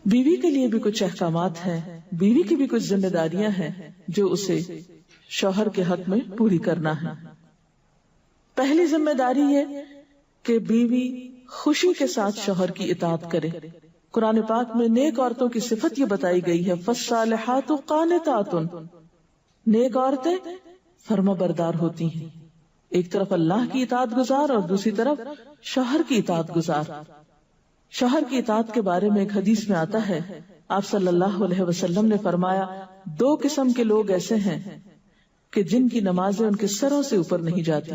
بیوی کے لیے بھی کچھ احکامات ہیں، بیوی کی بھی کچھ ذمہ داریاں ہیں جو اسے شوہر کے حق میں پوری کرنا ہے۔ پہلی ذمہ داری یہ کہ بیوی خوشی کے ساتھ شوہر کی اطاعت کرے۔ قرآن پاک میں نیک عورتوں کی صفت یہ بتائی گئی ہے، فالصالحات قانتات، نیک عورتیں فرما بردار ہوتی ہیں، ایک طرف اللہ کی اطاعت گزار اور دوسری طرف شوہر کی اطاعت گزار۔ شوہر کی اطاعت کے بارے میں ایک حدیث میں آتا ہے، آپ صلی اللہ علیہ وسلم نے فرمایا، دو قسم کے لوگ ایسے ہیں کہ جن کی نمازیں ان کے سروں سے اوپر نہیں جاتی،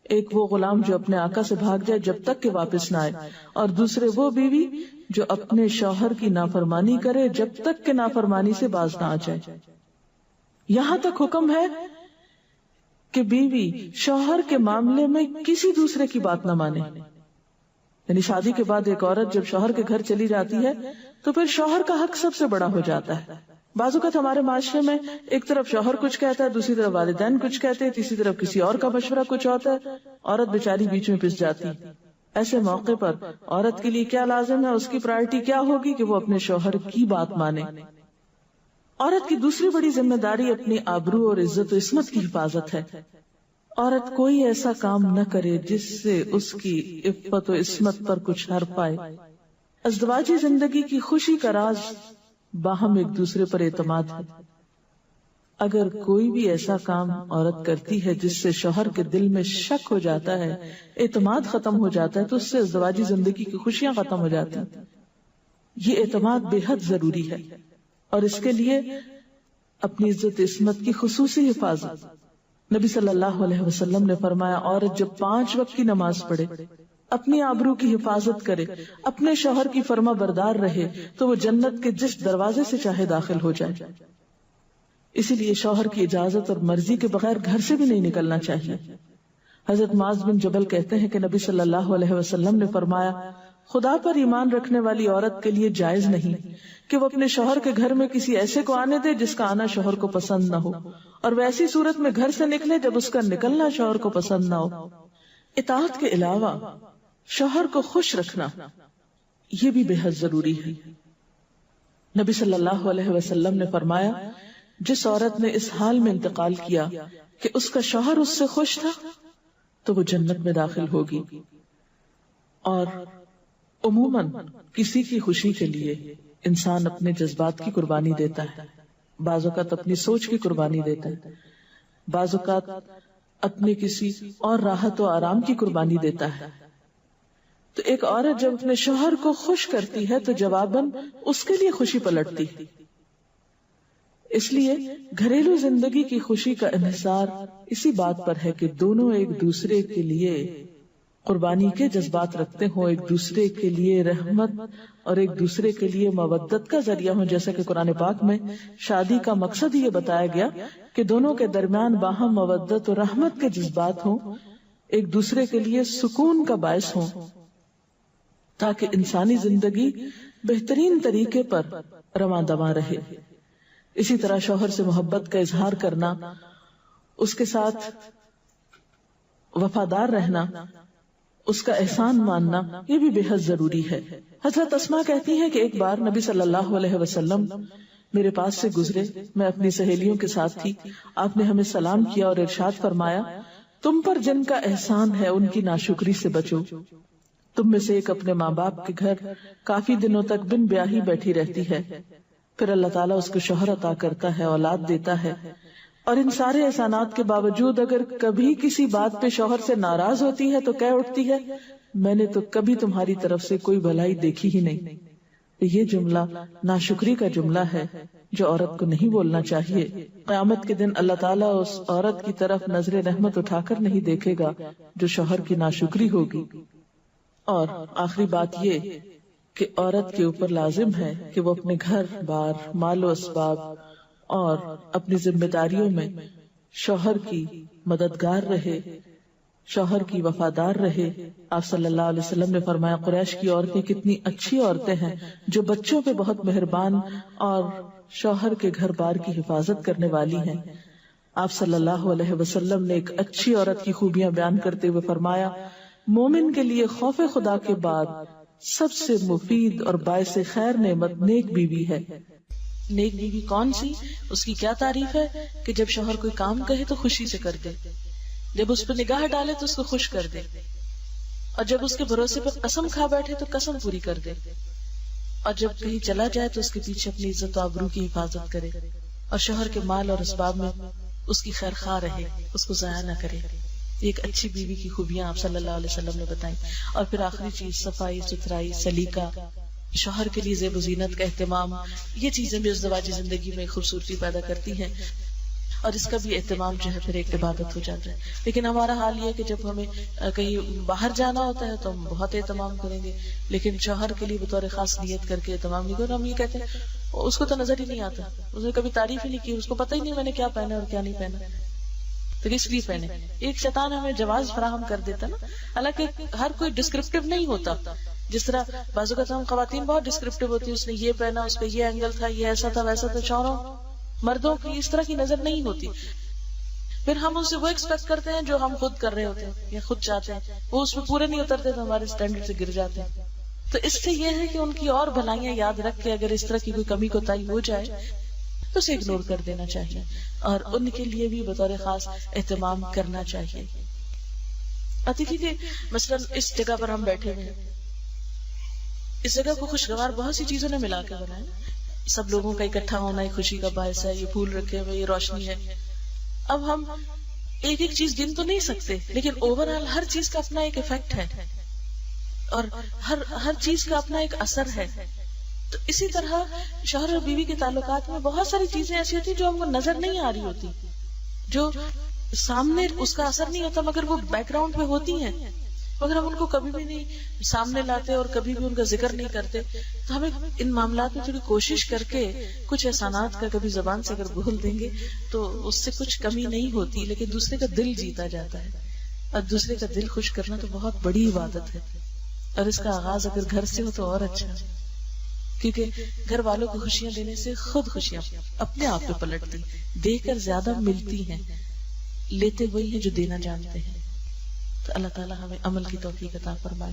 ایک وہ غلام جو اپنے آقا سے بھاگ جائے جب تک کہ واپس نہ آئے، اور دوسرے وہ بیوی جو اپنے شوہر کی نافرمانی کرے جب تک کہ نافرمانی سے باز نہ آ جائے۔ یہاں تک حکم ہے کہ بیوی شوہر کے معاملے میں کسی دوسرے کی بات نہ مانے، یعنی شادی کے بعد ایک عورت جب شوہر کے گھر چلی جاتی ہے تو پھر شوہر کا حق سب سے بڑا ہو جاتا ہے۔ بعض اوقات ہمارے معاشرے میں ایک طرف شوہر کچھ کہتا ہے، دوسری طرف والدین کچھ کہتے ہیں، تیسری طرف کسی اور کا مشورہ کچھ ہوتا ہے، عورت بیچاری بیچ میں پس جاتی۔ ایسے موقع پر عورت کے لیے کیا لازم ہے، اس کی پرائرٹی کیا ہوگی کہ وہ اپنے شوہر کی بات مانے۔ عورت کی دوسری بڑی ذمہ داری اپنی آبرو اور عزت و عصمت کی حفاظت ہے۔ عورت کوئی ایسا کام نہ کرے جس سے اس کی عفت و عصمت پر کچھ حرف پائے۔ ازدواجی زندگی کی خوشی کا راز باہم ایک دوسرے پر اعتماد ہے۔ اگر کوئی بھی ایسا کام عورت کرتی ہے جس سے شوہر کے دل میں شک ہو جاتا ہے، اعتماد ختم ہو جاتا ہے، تو اس سے ازدواجی زندگی کی خوشیاں ختم ہو جاتی ہیں۔ یہ اعتماد بے حد ضروری ہے، اور اس کے لیے اپنی عزت عصمت کی خصوصی حفاظت۔ نبی صلی اللہ علیہ وسلم نے فرمایا، عورت جب 5 وقت کی نماز پڑھے، اپنی آبرو کی حفاظت کرے، اپنے شوہر کی فرما بردار رہے، تو وہ جنت کے جس دروازے سے چاہے داخل ہو جائے۔ اسی لیے شوہر کی اجازت اور مرضی کے بغیر گھر سے بھی نہیں نکلنا چاہیے۔ حضرت معاذ بن جبل کہتے ہیں کہ نبی صلی اللہ علیہ وسلم نے فرمایا، خدا پر ایمان رکھنے والی عورت کے لیے جائز نہیں کہ وہ اپنے شوہر کے گھر میں کسی ایسے کو آنے دے جس کا آنا شوہر کو پسند نہ ہو، اور وہ ایسی صورت میں گھر سے نکلے جب اس کا نکلنا شوہر کو پسند نہ ہو۔ اطاعت کے علاوہ شوہر کو خوش رکھنا یہ بھی بے حد ضروری ہے۔ نبی صلی اللہ علیہ وسلم نے فرمایا، جس عورت نے اس حال میں انتقال کیا کہ اس کا شوہر اس سے خوش تھا تو وہ جنت میں داخل ہوگی۔ اور عموماً کسی کی خوشی کے لیے انسان اپنے جذبات کی قربانی دیتا ہے، بعض اوقات اپنی سوچ کی قربانی دیتا ہے، بعض اوقات اپنے کسی اور راحت و آرام کی قربانی دیتا ہے۔ تو ایک عورت جب اپنے شوہر کو خوش کرتی ہے تو جواباً اس کے لیے خوشی پلٹتی۔ اس لیے گھریلو زندگی کی خوشی کا انحصار اسی بات پر ہے کہ دونوں ایک دوسرے کے لیے قربانی کے جذبات رکھتے ہوں، ایک دوسرے کے لیے رحمت اور ایک دوسرے کے لیے مودت کا ذریعہ ہوں، جیسا کہ قرآن پاک میں شادی کا مقصد یہ بتایا گیا کہ دونوں کے درمیان باہم مودت اور رحمت کے جذبات ہوں، ایک دوسرے کے لیے سکون کا باعث ہوں، تاکہ انسانی زندگی بہترین طریقے پر رواں دواں رہے۔ اسی طرح شوہر سے محبت کا اظہار کرنا، اس کے ساتھ وفادار رہنا، اس کا احسان ماننا، یہ بھی بے حد ضروری ہے۔ حضرت اسماء کہتی ہیں کہ ایک بار نبی صلی اللہ علیہ وسلم میرے پاس سے گزرے، میں اپنی سہیلیوں کے ساتھ تھی، آپ نے ہمیں سلام کیا اور ارشاد فرمایا، تم پر جن کا احسان ہے ان کی ناشکری سے بچو۔ تم میں سے ایک اپنے ماں باپ کے گھر کافی دنوں تک بن بیاہی بیٹھی رہتی ہے، پھر اللہ تعالیٰ اس کو شوہر عطا کرتا ہے، اولاد دیتا ہے، اور ان سارے احسانات کے باوجود اگر کبھی کسی بات پہ شوہر سے ناراض ہوتی ہے تو کہہ اٹھتی ہے، میں نے تو کبھی تمہاری طرف سے کوئی بھلائی دیکھی ہی نہیں۔ یہ جملہ ناشکری کا جملہ ہے جو عورت کو نہیں بولنا چاہیے۔ قیامت کے دن اللہ تعالیٰ اس عورت کی طرف نظر رحمت اٹھا کر نہیں دیکھے گا جو شوہر کی ناشکری ہوگی۔ اور آخری بات یہ کہ عورت کے اوپر لازم ہے کہ وہ اپنے گھر بار، مال و اسباب اور اپنی ذمہ داریوں میں شوہر کی مددگار رہے، شوہر کی وفادار رہے۔ آپ صلی اللہ علیہ وسلم نے فرمایا، قریش کی عورتیں کتنی اچھی عورتیں ہیں جو بچوں پہ بہت مہربان اور شوہر کے گھر بار کی حفاظت کرنے والی ہیں۔ آپ صلی اللہ علیہ وسلم نے ایک اچھی عورت کی خوبیاں بیان کرتے ہوئے فرمایا، مومن کے لیے خوف خدا کے بعد سب سے مفید اور باعث خیر نعمت نیک بیوی ہے۔ نیک بیوی کون سی؟ اس کی کیا تعریف ہے کہ جب شوہر کوئی کام کہے تو خوشی سے کر دے، جب اس پہ نگاہ ڈالے تو اس کو خوش کر دے، اور جب اس کے بھروسے پہ قسم کھا بیٹھے تو قسم پوری کر دے، اور جب کہیں چلا جائے تو اس کے پیچھے اپنی عزت و آبرو کی حفاظت کرے، اور شوہر کے مال اور اسباب میں اس کی خیر خواہ رہے، اس کو ضائع نہ کرے۔ ایک اچھی بیوی کی خوبیاں آپ صلی اللہ علیہ وسلم نے بتائیں۔ اور پھر آخری چیز صفائی ستھرائی، سلیقہ، شوہر کے لیے زیب و زینت کا اہتمام، یہ چیزیں بھی ازدواجی زندگی میں خوبصورتی پیدا کرتی ہیں، اور اس کا بھی اہتمام جو ہے پھر ایک عبادت ہو جاتا ہے۔ لیکن ہمارا حال یہ ہے کہ جب ہمیں کہیں باہر جانا ہوتا ہے تو ہم بہت اہتمام کریں گے، لیکن شوہر کے لیے بطور خاص نیت کر کے اہتمام نہیں کریں۔ ہم یہ کہتے ہیں اس کو تو نظر ہی نہیں آتا، اس نے کبھی تعریف ہی نہیں کی، اس کو پتہ ہی نہیں میں نے کیا پہنا اور کیا نہیں پہنا، تو کس لیے پہنے؟ ایک شیطان ہمیں جواز فراہم کر دیتا نا۔ حالانکہ ہر کوئی ڈسکرپٹیو نہیں ہوتا، جس طرح بعض اوقات ہم خواتین بہت ڈسکرپٹیو ہوتی ہیں، اس نے یہ پہنا، اس کا یہ اینگل تھا، یہ ایسا تھا ویسا تھا۔ شوہروں مردوں کی اس طرح کی نظر نہیں ہوتی، پھر ہم ان سے وہ ایکسپیکٹ کرتے ہیں جو ہم خود کر رہے ہوتے ہیں یا خود چاہتے ہیں، وہ اس میں پورے نہیں اترتے تو ہمارے اسٹینڈرڈ سے گر جاتے ہیں۔ تو اس سے یہ ہے کہ ان کی اور بھلائیاں یاد رکھ کے اگر اس طرح کی کوئی کمی کوتاہی ہو جائے تو اسے اگنور کر دینا چاہیے، اور ان کے لیے بھی بطور خاص اہتمام کرنا چاہیے۔ اور دیکھیے کہ مثلا اس جگہ پر ہم بیٹھے ہوئے ہیں، اس جگہ کو خوشگوار بہت سی چیزوں نے ملا کے بنایا، سب لوگوں کا اکٹھا ہونا ایک خوشی کا باعث ہے، یہ پھول رکھے ہوئے، یہ روشنی ہے۔ اب ہم ایک ایک چیز گن تو نہیں سکتے، لیکن اوور آل ہر چیز کا اپنا ایک ایفیکٹ ہے، اور ہر چیز کا اپنا ایک اثر ہے۔ تو اسی طرح شوہر اور بیوی کے تعلقات میں بہت ساری چیزیں ایسی ہوتی جو ہم کو نظر نہیں آ رہی ہوتی، جو سامنے اس کا اثر نہیں ہوتا مگر وہ بیک گراؤنڈ پہ ہوتی ہیں، مگر ہم ان کو کبھی بھی نہیں سامنے لاتے اور کبھی بھی ان کا ذکر نہیں کرتے۔ تو ہمیں ان معاملات میں تھوڑی کوشش کر کے کچھ احسانات کا کبھی زبان سے اگر بول دیں گے تو اس سے کچھ کمی نہیں ہوتی، لیکن دوسرے کا دل جیتا جاتا ہے، اور دوسرے کا دل خوش کرنا تو بہت بڑی عبادت ہے، اور اس کا آغاز اگر گھر سے ہو تو اور اچھا ہے، کیونکہ گھر والوں کو خوشیاں دینے سے خود خوشیاں اپنے آپ پہ پلٹتی، دے کر زیادہ ملتی ہیں، لیتے وہی ہیں جو دینا جانتے ہیں۔ تو اللہ تعالیٰ ہمیں عمل کی توفیق عطا فرمائے۔